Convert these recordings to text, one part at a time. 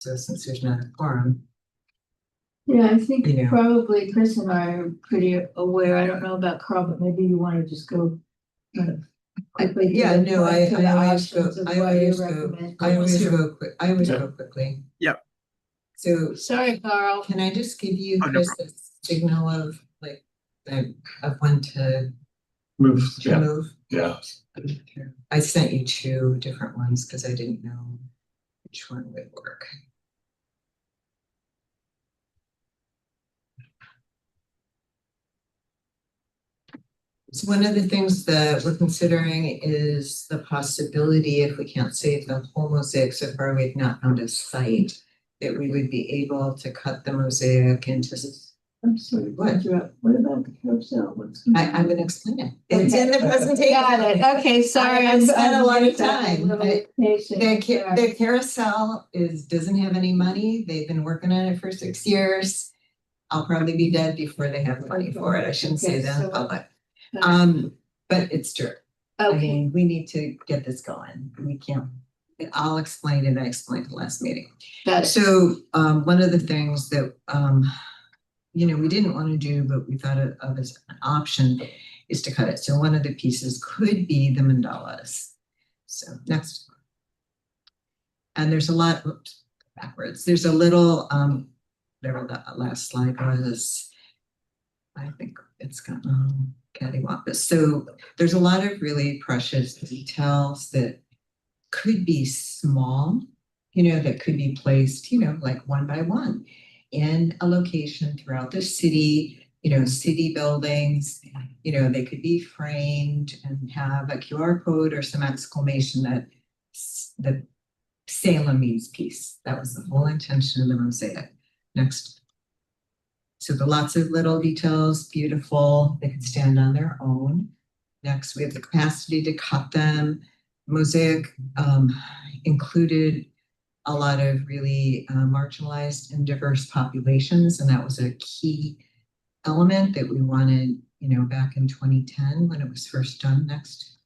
So since there's not a quorum, Yeah, I think you know. probably Chris and I are pretty aware. I don't know about Carl, but maybe you want to just go kind of quickly. Yeah, no, I always go, options of I what you always go, recommend. I always go quick, I always Yeah. go quickly. Yeah. So Sorry, Carl. can I just give you Oh, no Chris a signal of like, of when to Move. Yeah. move? Yeah. I sent you 2 different ones because I didn't know which one would work. So one of the things that we're considering is the possibility, if we can't save the whole mosaic so far, we've not found a site that we would be able to cut the mosaic into. I'm sorry. What? What about the carousel? I'm going to explain it. It's in the presentation. Got it. Okay, sorry. I spent a lot of I'm time. patient. The carousel doesn't have any money. They've been working on it for 6 years. I'll probably be dead before they have money for it. I shouldn't say that in public. But it's true. I Okay, mean, we need to get this going. We can't. I'll explain it. I explained the last meeting. got it. So one of the things that we didn't want to do, but we thought of as an option is to cut it. So one of the pieces could be the mandalas. So next. And there's a lot, oops, backwards. There's a little, whatever that last slide was. I think it's got cattywampus. So there's a lot of really precious details that could be small, that could be placed, like one by one in a location throughout the city, city buildings, they could be framed and have a QR code or some exclamation that the Salem means peace. That was the whole intention of the mosaic. Next. So the lots of little details, beautiful, they could stand on their own. Next, we have the capacity to cut them. Mosaic included a lot of really marginalized and diverse populations, and that was a key element that we wanted, back in 2010 when it was first done. Next.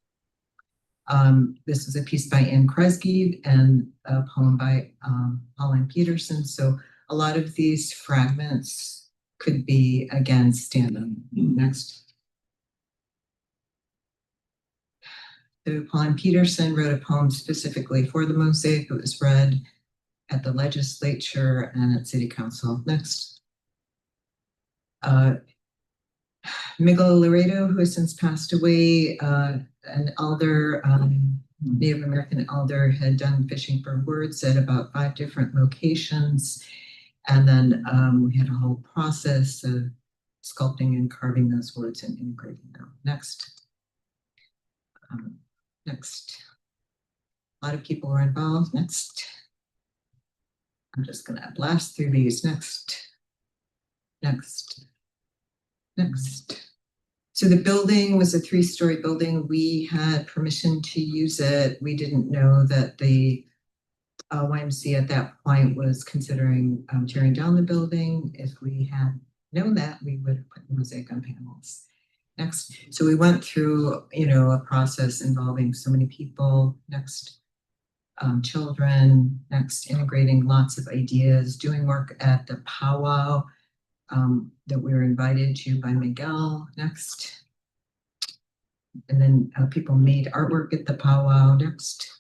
This was a piece by Anne Kresge and a poem by Pauline Peterson. So a lot of these fragments could be, again, stand-up. Next. So Pauline Peterson wrote a poem specifically for the mosaic. It was read at the legislature and at city council. Next. Miguel Laredo, who has since passed away, an elder, Native American elder, had done Fishing for Words at about 5 different locations. And then we had a whole process of sculpting and carving those words and integrating them. Next. Next. A lot of people were involved. Next. I'm just going to blast through these. Next. Next. Next. So the building was a 3-story building. We had permission to use it. We didn't know that the YMCA at that point was considering tearing down the building. If we had known that, we would have put the mosaic on panels. Next. So we went through, a process involving so many people. Next. Children. Next. Integrating lots of ideas, doing work at the powwow that we were invited to by Miguel. Next. And then people made artwork at the powwow. Next.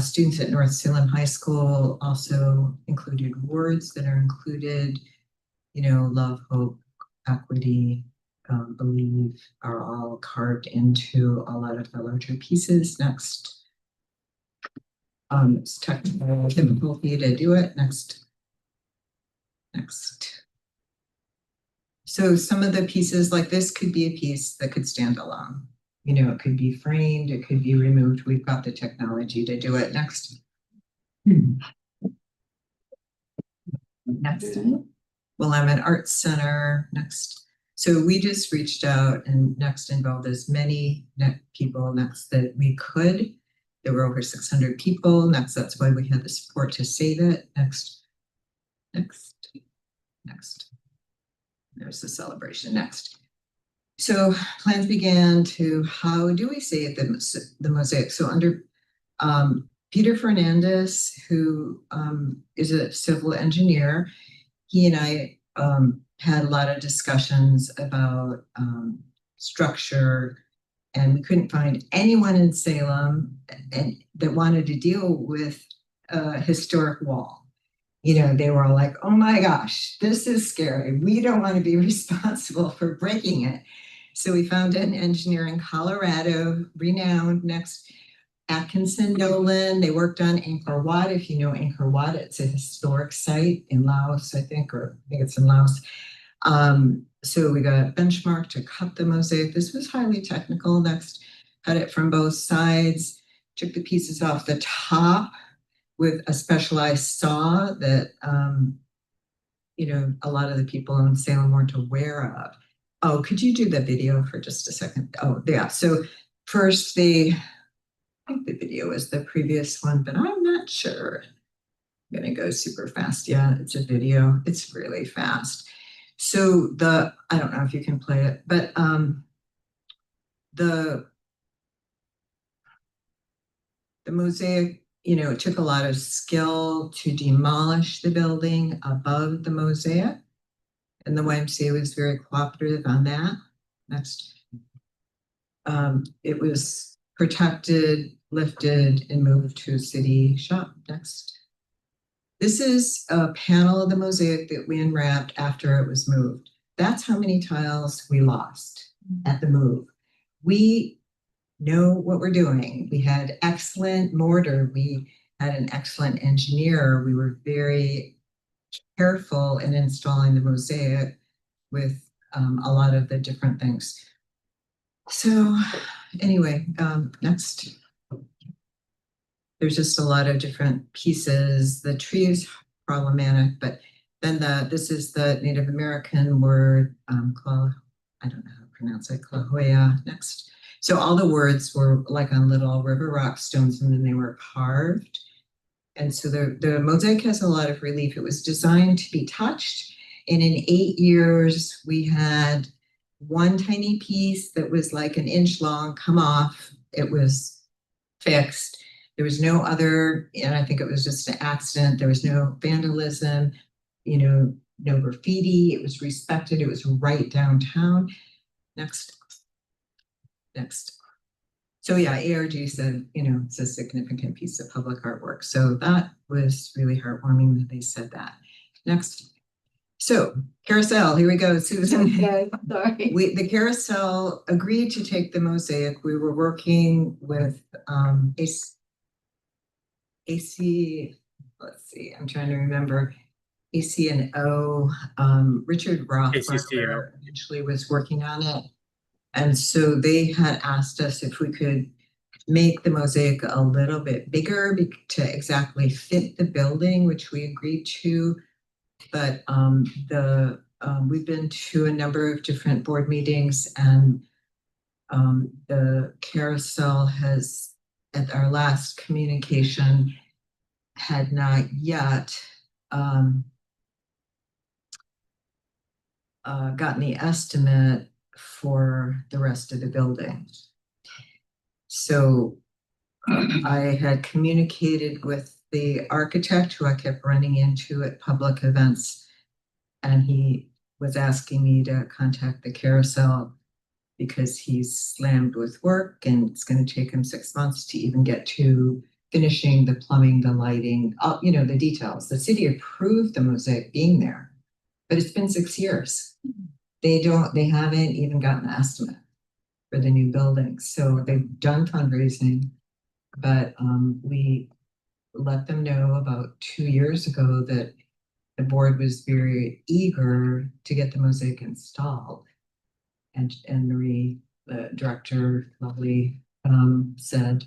Students at North Salem High School also included words that are included, love, hope, equity, believe are all carved into a lot of the larger pieces. Next. It's technical difficulty to do it. Next. Next. So some of the pieces like this could be a piece that could stand alone. It could be framed, it could be removed. We've got the technology to do it. Next. Next. Willamette Arts Center. Next. So we just reached out and next involved as many people next that we could. There were over 600 people. Next, that's why we had the support to save it. Next. Next. Next. There's the celebration. Next. So plans began to how do we save the mosaic? So under Peter Fernandez, who is a civil engineer, he and I had a lot of discussions about structure, and we couldn't find anyone in Salem that wanted to deal with a historic wall. They were all like, oh my gosh, this is scary. We don't want to be responsible for breaking it. So we found an engineer in Colorado, renowned, next Atkinson Nolan. They worked on Angkor Wat. If you know Angkor Wat, it's a historic site in Laos, I think it's in Laos. So we got Benchmark to cut the mosaic. This was highly technical. Next, cut it from both sides, took the pieces off the top with a specialized saw that, a lot of the people in Salem weren't aware of. Oh, could you do the video for just a second? Oh, yeah. So first I think the video is the previous one, but I'm not sure. I'm going to go super fast. Yeah, it's a video. It's really fast. So I don't know if you can play it, but the mosaic, it took a lot of skill to demolish the building above the mosaic, and the YMCA was very cooperative on that. Next, it was protected, lifted, and moved to a city shop. Next. This is a panel of the mosaic that we unwrapped after it was moved. That's how many tiles we lost at the move. We know what we're doing. We had excellent mortar. We had an excellent engineer. We were very careful in installing the mosaic with a lot of the different things. So anyway, next. There's just a lot of different pieces. The tree is problematic, but then this is the Native American word, I don't know how to pronounce it, Klahoya. Next. So all the words were like on little river rock stones, and then they were carved. And so the mosaic has a lot of relief. It was designed to be touched. And in 8 years, we had one tiny piece that was like an inch long come off. It was fixed. There was no other, and I think it was just an accident. There was no vandalism, no graffiti. It was respected. It was right downtown. Next. So yeah, ARG said, it's a significant piece of public artwork. So that was really heartwarming that they said that. Next. So carousel, here we go, Susan. Okay, sorry. The carousel agreed to take the mosaic. We were working with AC, let's see, I'm trying to remember, AC&O, Richard Rothberger eventually was working on it. And so they had asked us if we could make the mosaic a little bit bigger to exactly fit the building, which we agreed to. But we've been to a number of different board meetings, and the carousel has, at our last communication, had not yet gotten the estimate for the rest of the building. So I had communicated with the architect, who I kept running into at public events, and he was asking me to contact the carousel because he's slammed with work, and it's going to take him 6 months to even get to finishing the plumbing, the lighting, the details. The city approved the mosaic being there, but it's been 6 years. They haven't even gotten an estimate for the new building. So they've done fundraising, but we let them know about 2 years ago that the board was very eager to get the mosaic installed. And Marie, the director, lovely, said,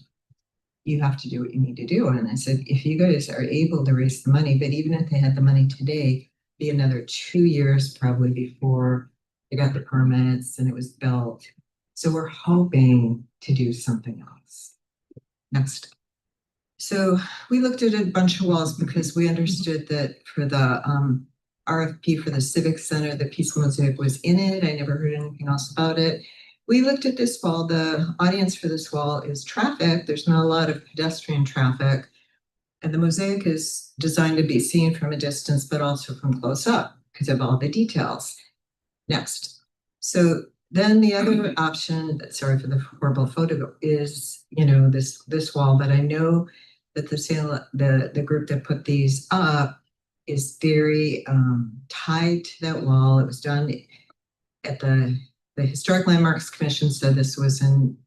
you have to do what you need to do. And I said, if you guys are able to raise the money, but even if they had the money today, be another 2 years probably before they got the permits and it was built. So we're hoping to do something else. Next. So we looked at a bunch of walls because we understood that for the RFP for the Civic Center, the piece of mosaic was in it. I never heard anything else about it. We looked at this wall. The audience for this wall is traffic. There's not a lot of pedestrian traffic, And the mosaic is designed to be seen from a distance, but also from close up because of all the details. Next. So then the other option, sorry for the horrible photo, is, this wall, but I know that the group that put these up is very tied to that wall. It was done at the Historic Landmarks Commission said this was in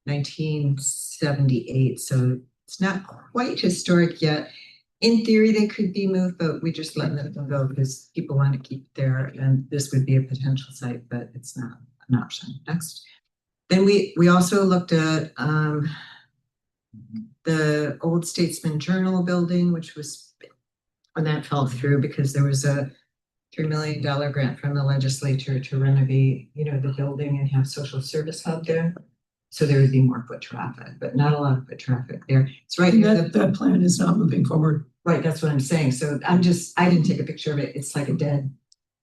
1978, so it's not quite historic yet. In theory, they could be moved, but we just let them go because people want to keep it there, and this would be a potential site, but it's not an option. Next. Then we also looked at the old Statesman Journal building, which was, and that fell through because there was a $3 million grant from the legislature to renovate, the building and have social service hub there. So there would be more foot traffic, but not a lot of foot traffic there. It's right here. That plan is not moving forward. Right, that's what I'm saying. So I didn't take a picture of it. It's like a dead.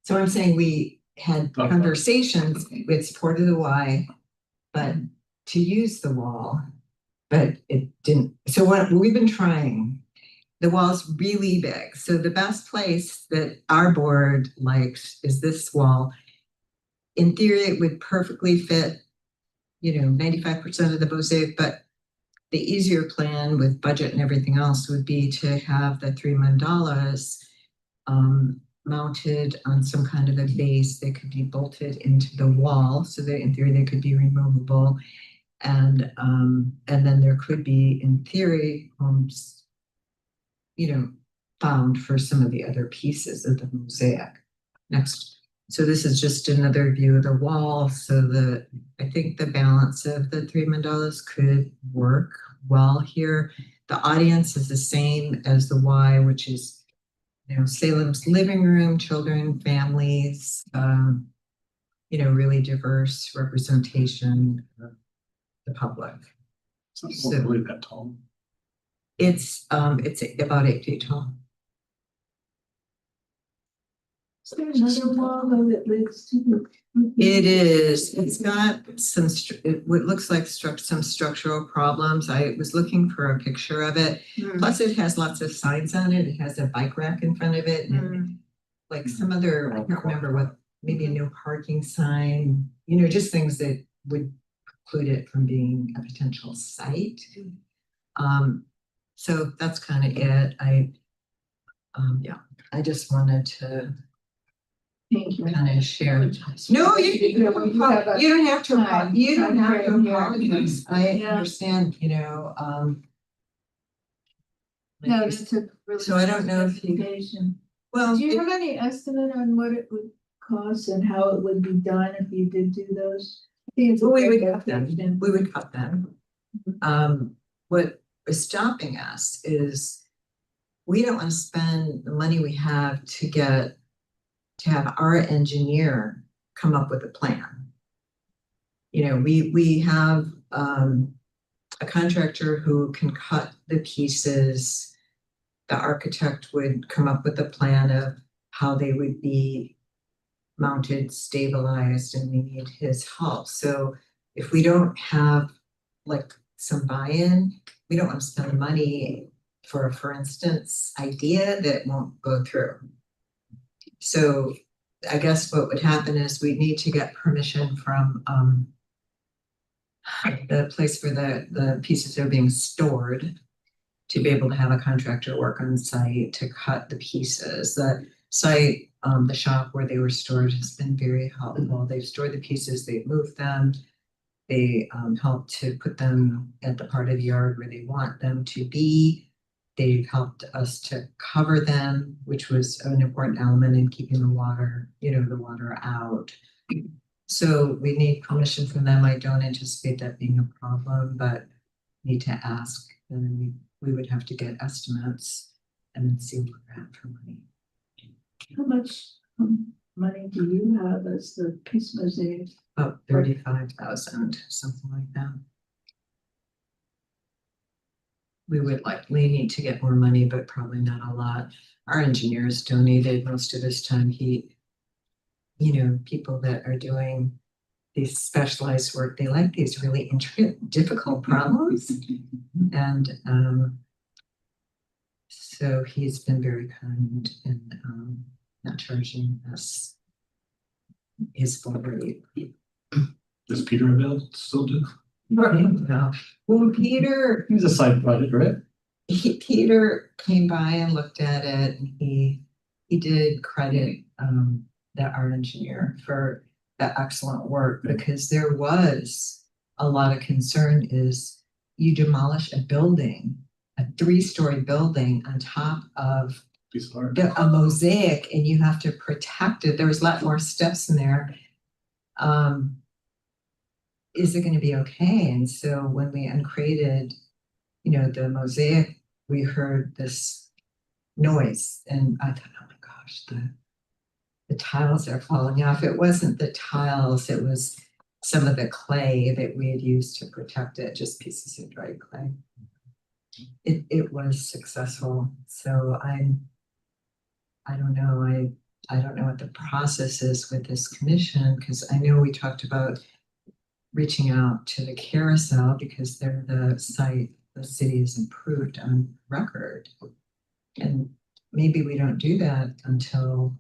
So I'm saying we had conversations, we had supported the Y, but to use the wall, but it didn't. So what we've been trying, the wall's really big. So the best place that our board likes is this wall. In theory, it would perfectly fit, 95% of the mosaic, but the easier plan with budget and everything else would be to have the three mandalas mounted on some kind of a base. They could be bolted into the wall, so that in theory they could be removable, and then there could be, in theory, homes, found for some of the other pieces of the mosaic. Next. So this is just another view of the wall. So I think the balance of the three mandalas could work well here. The audience is the same as the Y, which is, Salem's living room, children, families, really diverse representation of the public. So, really that tall. It's about 8 feet tall. Is there another wall that leads to? It is. It's got some. It looks like some structural problems. I was looking for a picture of it. Plus, it has lots of signs on it. It has a bike rack in front of it, and like some other. I can't remember what. Maybe a no parking sign. Just things that would preclude it from being a potential site. So that's kind of it. I just wanted to. Thank you. Kind of share. No, you don't have to. You don't have to apologize. I understand. No, that's a really. So I don't know if you. Investigation. Well, Do you have any estimate on what it would cost and how it would be done if you did do those? I think it's. we would cut them. We would cut them. What is stopping us is we don't want to spend the money we have to have our engineer come up with a plan. We have a contractor who can cut the pieces. The architect would come up with a plan of how they would be mounted, stabilized, and we need his help. So if we don't have like some buy-in, we don't want to spend the money for instance, idea that won't go through. So I guess what would happen is we need to get permission from the place where the pieces are being stored to be able to have a contractor work on site to cut the pieces. The site, the shop where they were stored has been very helpful. They've stored the pieces, they've moved them, they helped to put them at the part of the yard where they want them to be. They've helped us to cover them, which was an important element in keeping the water, the water out. So we need permission from them. I don't anticipate that being a problem, but need to ask. And then we would have to get estimates and then see what we're at for money. How much money do you have as the piece mosaic? About 35,000, something like that. We would likely need to get more money, but probably not a lot. Our engineers donated most of his time. People that are doing these specialized work, they like these really intricate, difficult problems. And So he's been very kind in not charging us his full rate. Does Peter avail still do? Right. No. Well, Peter, He's a side project, right? Peter came by and looked at it, and he did credit the art engineer for the excellent work, because there was a lot of concern is you demolish a building, a 3-story building on top of Piece of art. a mosaic, and you have to protect it. There was a lot more steps in there. Is it going to be okay? And so when we uncrated, the mosaic, we heard this noise, and I thought, oh my gosh, the tiles are falling off. It wasn't the tiles, it was some of the clay that we had used to protect it, just pieces of dried clay. It was successful. So I don't know. I don't know what the process is with this commission, because I know we talked about reaching out to the carousel because they're the site the city has improved on record. And maybe we don't do that until,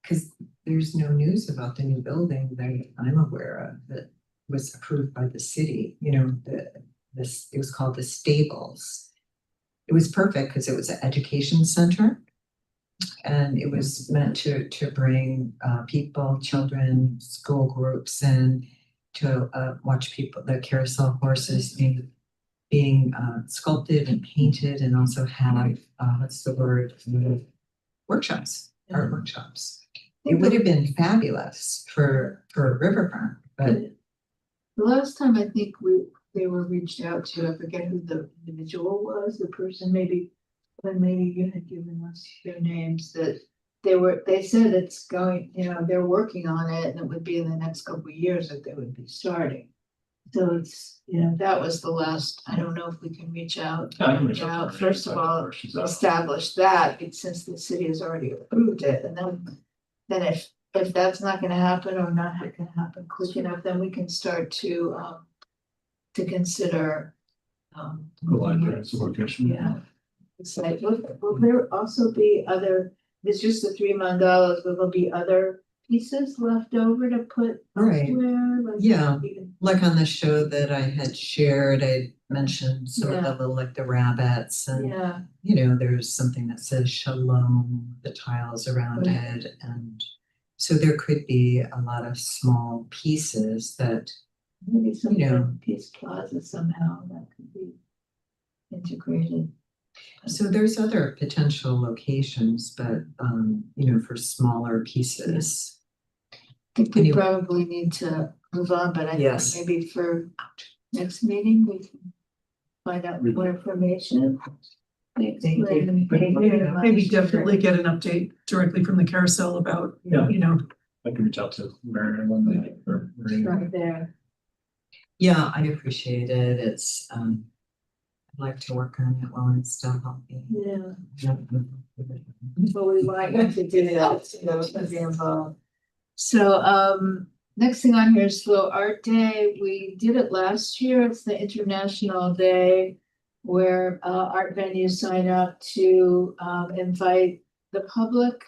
because there's no news about the new building that I'm aware of that was approved by the city. It was called the Stables. It was perfect because it was an education center, and it was meant to bring people, children, school groups in to watch the carousel horses being sculpted and painted, and also have what's the word, workshops, art workshops. It would have been fabulous for Riverfront, but The last time I think they were reached out to, I forget who the individual was, the person, maybe you had given us their names, that they said it's going, they're working on it, and it would be in the next couple of years that they would be starting. So it's, that was the last. I don't know if we can reach out. Yeah, I can reach out to her. First of all, She's out. establish that, since the city has already approved it, and then if that's not gonna happen, or not gonna happen quick enough, then we can start to consider. The library, it's a location. Yeah. It's like, will there also be other, it's just the 3 mandalas, will there be other pieces left over to put Right. elsewhere? Like, Yeah. even- like on the show that I had shared, I mentioned some of the little, like the rabbits, and Yeah, there's something that says Shalom, the tiles around Right. it, and so there could be a lot of small pieces that, maybe some Yeah. Peace Plaza somehow that could be integrated. so there's other potential locations, but for smaller pieces. I think we Anyway. probably need to move on, but I think Yes. maybe for next meeting, we can find out more information. Thanks, Thank you. Lynn. Thank you very much. Maybe definitely get an update directly from the carousel about, Yeah. I can reach out to Mary one day or Maria. Right there. Yeah, I appreciate it. It's I'd like to work on it while I'm still healthy. Yeah. Well, we like to do that, to be involved. So, next thing on here is Slow Art Day. We did it last year. It's the International Day where art venues sign up to invite the public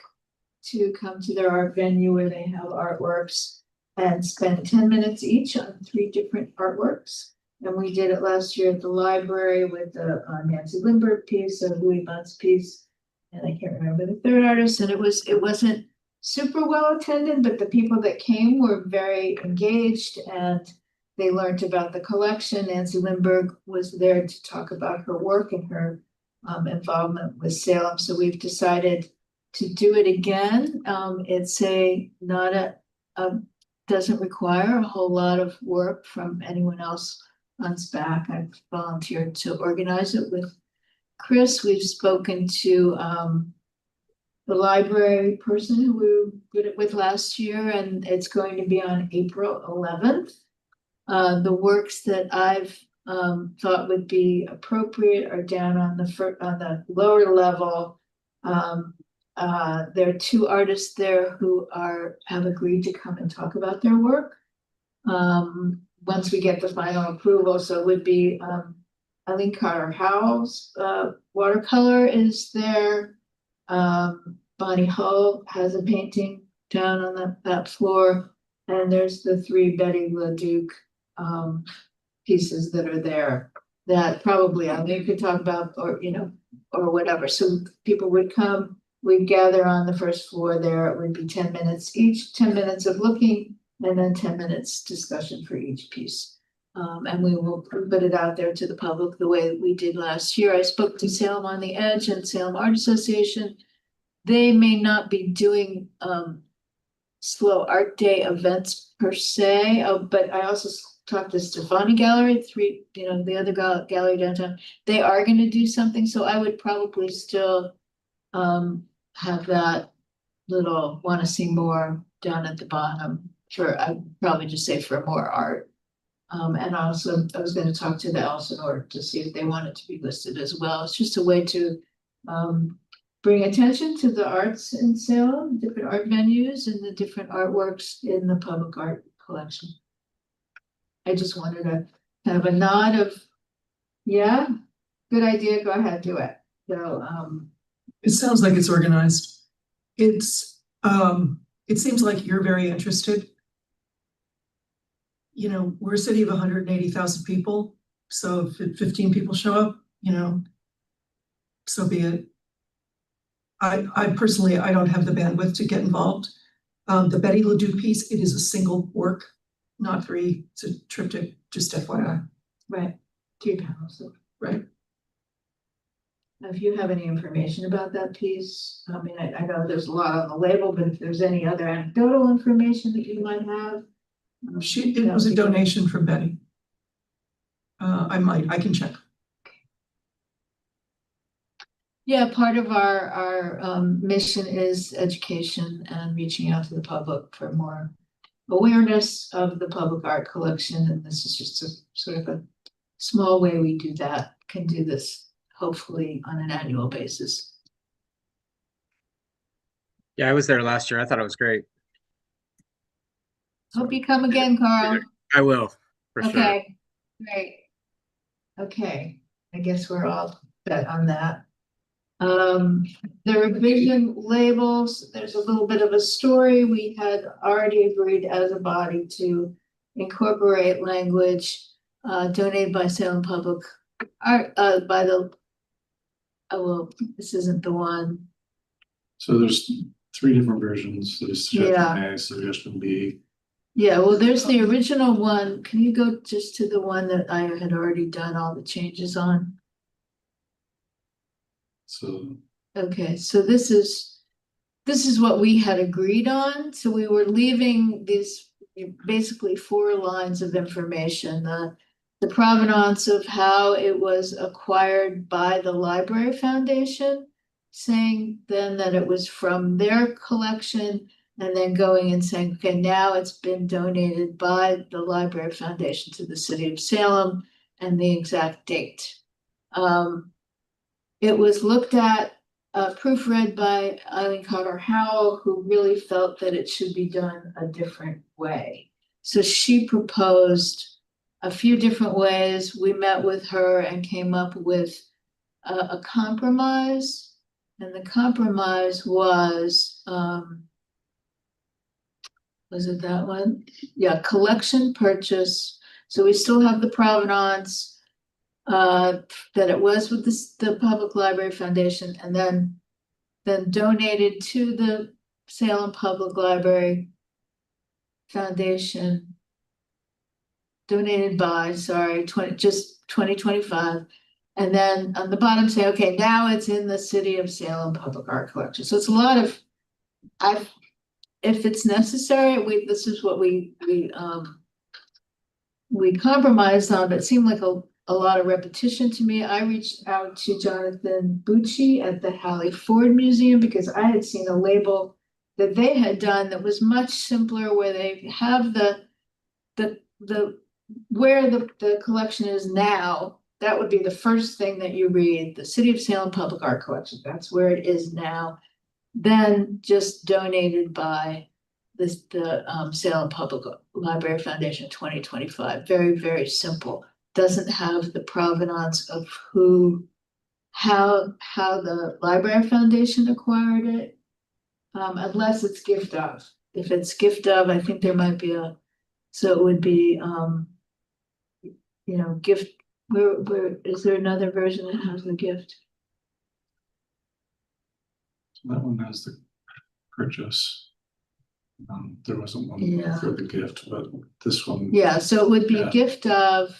to come to their art venue where they have artworks and spend 10 minutes each on 3 different artworks. And we did it last year at the library with the Nancy Lindbergh piece, a Louis Bunce piece, and I can't remember the third artist. And it wasn't super well attended, but the people that came were very engaged and they learned about the collection. Nancy Lindbergh was there to talk about her work and her involvement with Salem. So we've decided to do it again. It's doesn't require a whole lot of work from anyone else on SPAC. I've volunteered to organize it with Chris. We've spoken to the library person who we did it with last year, and it's going to be on April 11th. The works that I've thought would be appropriate are down on the lower level. There are 2 artists there who have agreed to come and talk about their work. Once we get the final approval, so it would be Eileen Carter Howell's watercolor is there. Bonnie Hull has a painting down on that floor. And there's the 3 Betty LaDuke pieces that are there that probably Eileen could talk about, or or whatever. So people would come, we'd gather on the first floor there. It would be 10 minutes each, 10 minutes of looking, and then 10 minutes discussion for each piece. And we will put it out there to the public the way that we did last year. I spoke to Salem on the Edge and Salem Art Association. They may not be doing slow art day events per se, but I also talked to Stefani Gallery, the other gallery downtown. They are going to do something, so I would probably still have that little want to see more down at the bottom I'd probably just say for more art. And also I was going to talk to the Elsinore to see if they want it to be listed as well. It's just a way to bring attention to the arts in Salem, different art venues and the different artworks in the public art collection. I just wanted to have a nod of, yeah, good idea, go ahead, do it. So it sounds like it's organized. It seems like you're very interested. We're a city of 180,000 people. So if 15 people show up, so be it. I personally, I don't have the bandwidth to get involved. The Betty LaDuke piece, it is a single work, not 3. It's a triptych, just FYI. Right, 3 panels. Right. If you have any information about that piece, I mean, I know there's a lot on the label, but if there's any other anecdotal information that you might have. It was a donation from Betty. I can check. Yeah, part of our mission is education and reaching out to the public for more awareness of the public art collection. And this is just a sort of a small way we do that, can do this hopefully on an annual basis. Yeah, I was there last year. I thought it was great. Hope you come again, Carl. I will, for sure. Okay, great. Okay, I guess we're all set on that. The revision labels, there's a little bit of a story. We had already agreed as a body to incorporate language donated by Salem Public Art this isn't the one. So there's 3 different versions. There's suggestion Yeah. A, suggestion B. Yeah, well, there's the original one. Can you go just to the one that I had already done all the changes on? So Okay, so this is what we had agreed on. So we were leaving these basically 4 lines of information, the provenance of how it was acquired by the Library Foundation, saying then that it was from their collection, and then going and saying, okay, now it's been donated by the Library Foundation to the city of Salem, and the exact date. It was looked at, proofread by Eileen Carter Howell, who really felt that it should be done a different way. So she proposed a few different ways. We met with her and came up with a compromise. And the compromise was it that one? Yeah, collection purchase. So we still have the provenance that it was with the Public Library Foundation, and then donated to the Salem Public Library Foundation. Donated by, sorry, 2025. And then on the bottom say, okay, now it's in the City of Salem Public Art Collection. So it's a lot of, if it's necessary, this is what we compromised on, but it seemed like a lot of repetition to me. I reached out to Jonathan Bucci at the Hallie Ford Museum because I had seen a label that they had done that was much simpler, where they have where the collection is now. That would be the first thing that you read, the City of Salem Public Art Collection. That's where it is now. Then just donated by the Salem Public Library Foundation 2025. Very, very simple. doesn't have the provenance of how the Library Foundation acquired it. Unless it's gift of. If it's gift of, I think there might be so it would be, gift, where, is there another version that has the gift? That one has the purchase. There wasn't one Yeah. for the gift, but this one. Yeah, so it would be Yeah. gift of,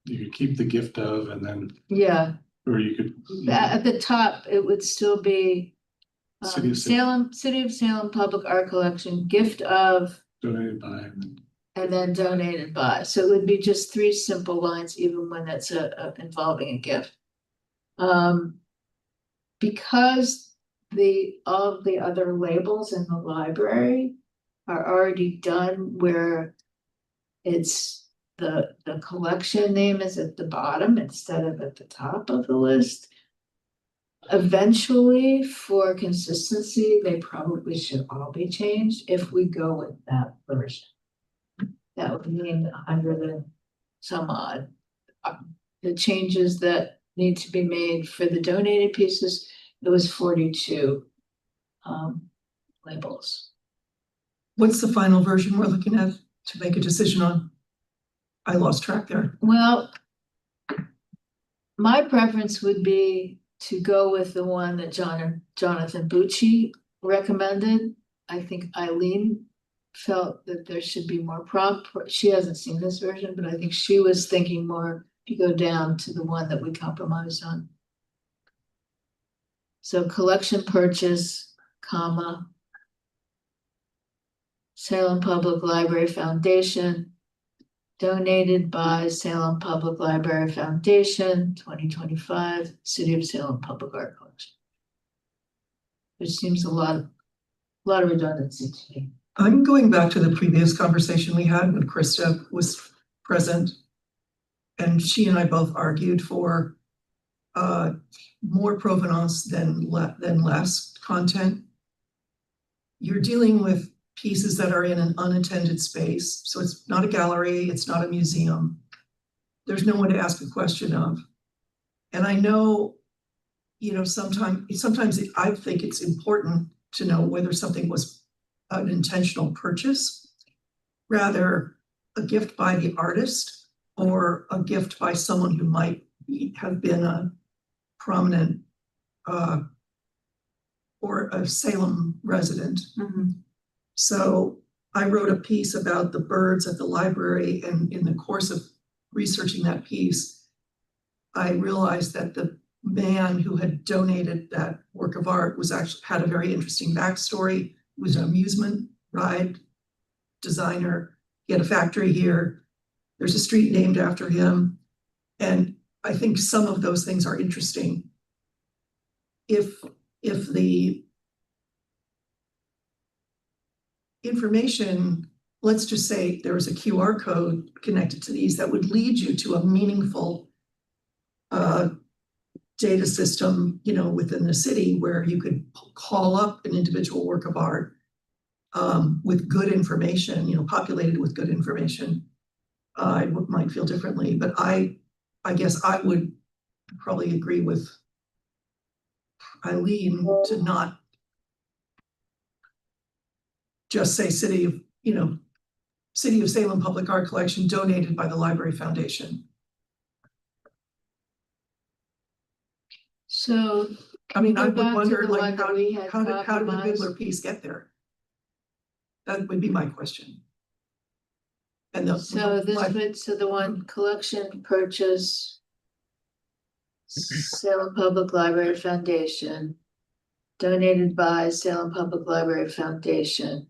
You could keep the gift of and then, yeah, or you could. at the top, it would still be City of Salem. City of Salem Public Art Collection, gift of, Donated by, and then donated by. So it would be just 3 simple lines, even when it's involving a gift. Because all of the other labels in the library are already done where it's the collection name is at the bottom instead of at the top of the list. Eventually, for consistency, they probably should all be changed if we go with that version. That would mean 100 and some odd. The changes that need to be made for the donated pieces, it was 42 labels. What's the final version we're looking at to make a decision on? I lost track there. Well, my preference would be to go with the one that Jonathan Bucci recommended. I think Eileen felt that there should be more she hasn't seen this version, but I think she was thinking more to go down to the one that we compromised on. So collection purchase, comma, Salem Public Library Foundation, donated by Salem Public Library Foundation, 2025, City of Salem Public Art Collection. Which seems a lot of redundancy to me. I'm going back to the previous conversation we had when Krista was present. And she and I both argued for more provenance than less content. You're dealing with pieces that are in an unattended space. So it's not a gallery, it's not a museum. There's no one to ask a question of. And I know, sometimes I think it's important to know whether something was an intentional purchase, rather a gift by the artist or a gift by someone who might have been a prominent or a Salem resident. Mm-hmm. So I wrote a piece about the birds at the library, and in the course of researching that piece, I realized that the man who had donated that work of art had a very interesting backstory. He was an amusement ride designer. He had a factory here. There's a street named after him. And I think some of those things are interesting. If the information, let's just say there was a QR code connected to these that would lead you to a meaningful data system, within the city where you could call up an individual work of art with good information, populated with good information. I might feel differently, but I guess I would probably agree with Eileen to not just say City of Salem Public Art Collection donated by the Library Foundation. So I mean, I go would back to wonder, the like, one that we had how did the compromised. Bigler piece get there? That would be my question. And So the one collection purchase, Salem Public Library Foundation, donated by Salem Public Library Foundation,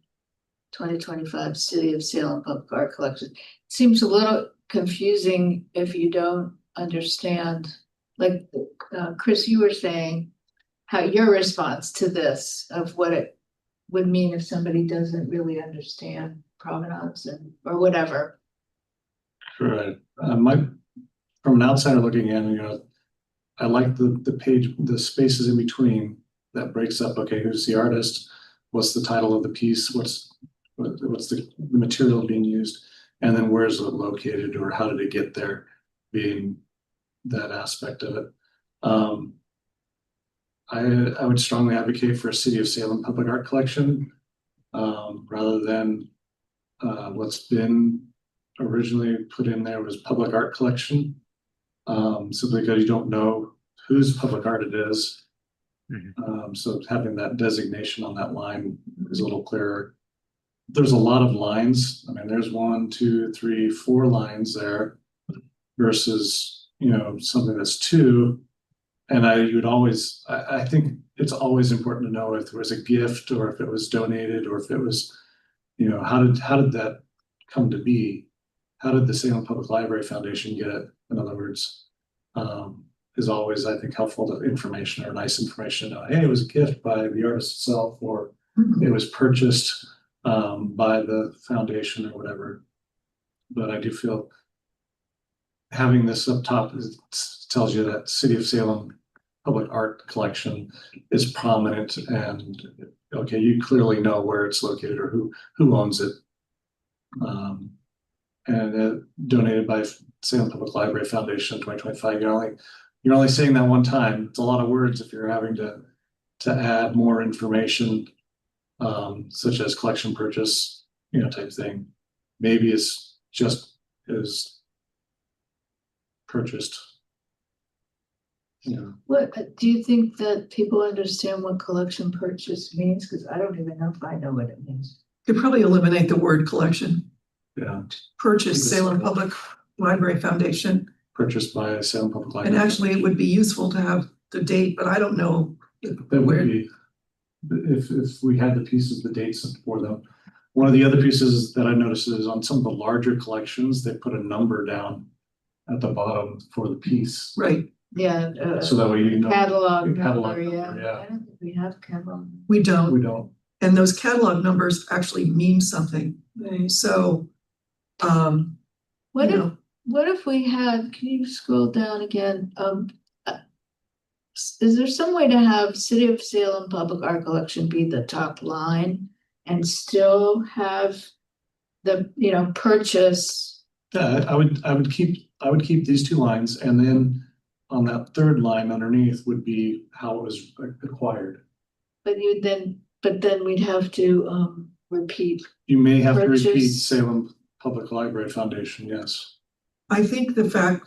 2025 City of Salem Public Art Collection. Seems a little confusing if you don't understand, like Chris, you were saying, how your response to this of what it would mean if somebody doesn't really understand provenance or whatever. Right. From an outsider looking in, I like the page, the spaces in between that breaks up. Okay, who's the artist? What's the title of the piece? What's the material being used? And then where is it located or how did it get there, being that aspect of it. I would strongly advocate for a City of Salem public art collection, rather than what's been originally put in there was public art collection. Simply because you don't know whose public art it is. So having that designation on that line is a little clearer. There's a lot of lines. I mean, there's 1, 2, 3, 4 lines there versus, you know, something that's 2. And I think it's always important to know if there was a gift or if it was donated or if it was, you know, how did that come to be? How did the Salem Public Library Foundation get it? In other words, is always, I think, helpful to information or nice information to know, hey, it was a gift by the artist itself, or it was purchased by the foundation or whatever. But I do feel having this up top tells you that City of Salem public art collection is prominent, and okay, you clearly know where it's located or who owns it. And donated by Salem Public Library Foundation in 2025. You're only saying that one time. It's a lot of words if you're having to add more information, such as collection purchase, you know, type thing. Maybe it's just is purchased. You know. What, do you think that people understand what collection purchase means? Because I don't even know if I know what it means. Could probably eliminate the word collection. Yeah. Purchase Salem Public Library Foundation. Purchased by Salem Public Library. And actually, it would be useful to have the date, but I don't know. That would be, if we had the pieces, the dates for them. One of the other pieces that I noticed is on some of the larger collections, they put a number down at the bottom for the piece. Right. Yeah. So that way you know. Catalog Catalog number, number, yeah. I don't think we have catalog. We don't. We don't. And those catalog numbers actually mean something. Right. So, What you if, know, what if we had, can you scroll down again? Is there some way to have City of Salem Public Art Collection be the top line and still have the, you know, purchase? Yeah, I would keep these 2 lines, and then on that 3rd line underneath would be how it was acquired. But then we'd have to repeat. You may have to repeat Purchase. Salem Public Library Foundation, yes. I think the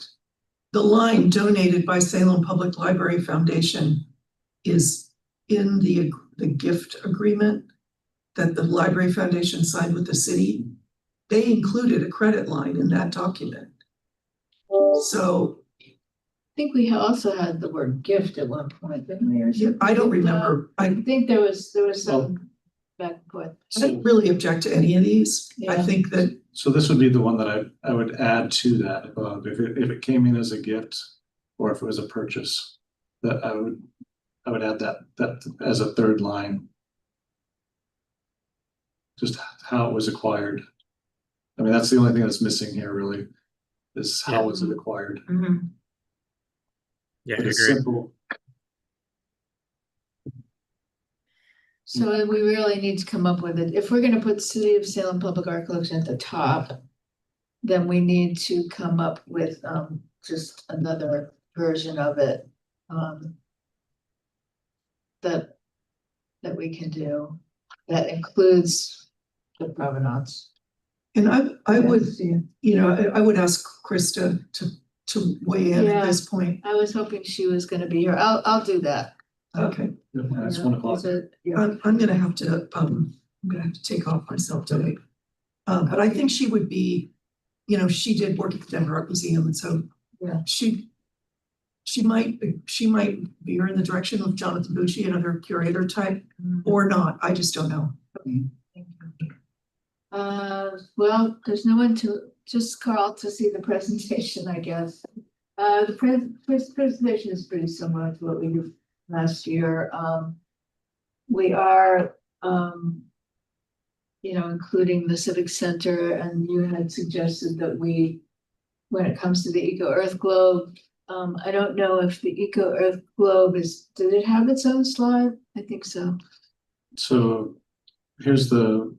line donated by Salem Public Library Foundation is in the gift agreement that the Library Foundation signed with the city. They included a credit line in that document. So I think we also had the word gift at one point, didn't we? Or something? I don't remember. I think there was some back and forth. I didn't really object to any of these. I Yeah. think that So this would be the one that I would add to that, if it came in as a gift or if it was a purchase, that I would add that as a 3rd line. Just how it was acquired. I mean, that's the only thing that's missing here really, is how was it acquired. Yeah, I But it's agree. simple. So we really need to come up with it. If we're gonna put City of Salem Public Art Collection at the top, then we need to come up with just another version of it. That we can do, that includes the provenance. and I would, Yeah. you know, I would ask Krista to weigh in Yeah. at this point. I was hoping she was gonna be here. I'll do that. Okay. Yeah, that's 1 o'clock. Is it- yeah. I'm gonna have to take off myself today. But I think she would be, you know, she did work at the Denver Art Museum, and so Yeah. she might veer in the direction of Jonathan Bucci, another curator type, or not. I just don't know. Thank you. Well, there's no one just Carl to see the presentation, I guess. The presentation is pretty similar to what we did last year. We are, you know, including the Civic Center, and you had suggested that when it comes to the Eco Earth Globe, I don't know if the Eco Earth Globe did it have its own slide? I think so. So here's the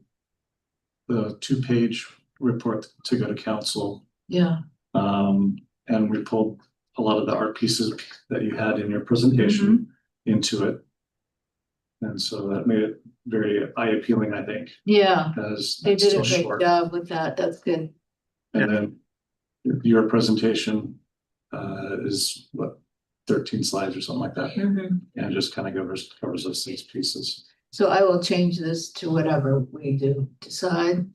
2-page report to go to council. Yeah. And we pulled a lot of the art pieces that you had in your presentation into it. And so that made it very eye appealing, I think, Yeah, as they it's did so a great short. job with that. That's good. And then your presentation is what, 13 slides or something like that, and it just kind of covers those 6 pieces. So I will change this to whatever we do decide.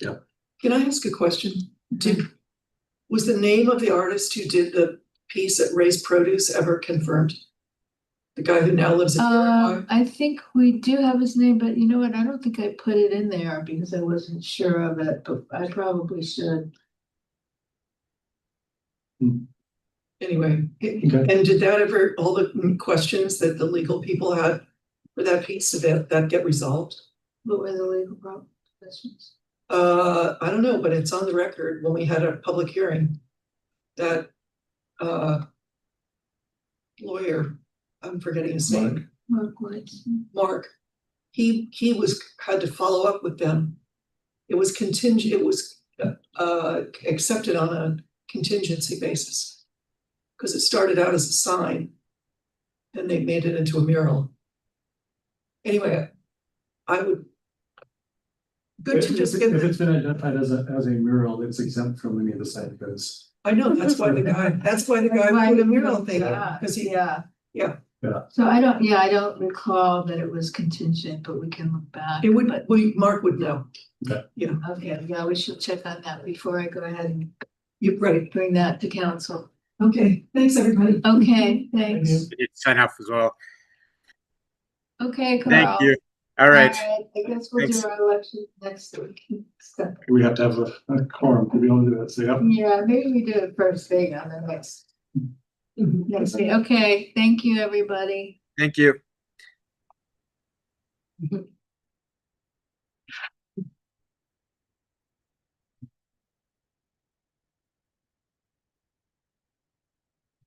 Can I ask a question? Was the name of the artist who did the piece at Ray's Produce ever confirmed? The guy who now lives in Uruguay? I think we do have his name, but you know what? I don't think I put it in there because I wasn't sure of it, but I probably should. Anyway, and did that ever, all the questions that the legal people had for that piece, did that get resolved? What were the legal questions? I don't know, but it's on the record when we had a public hearing that lawyer, I'm forgetting his name, Mark White. Mark, he had to follow up with them. It was contingent, it was accepted on a contingency basis. Because it started out as a sign, and they made it into a mural. Anyway, I would. Good to just get. If it's been identified as a mural, it's exempt from any of the site codes. I know, that's why the guy put a mural thing up, because he. Yeah. Yeah. So I don't recall that it was contingent, but we can look back. It would, Mark would know. Okay, yeah, we should check on that before I go ahead and You're right. bring that to council. Okay, thanks, everybody. Okay, thanks. you. You need to sign off as well. Okay, Carl. Thank you. All right. I guess we'll Thanks. do our election next week. So, We have to have a quorum to be able to do that, so yeah. yeah, maybe we do it first thing on the next meeting. Okay, thank you, everybody. Thank you.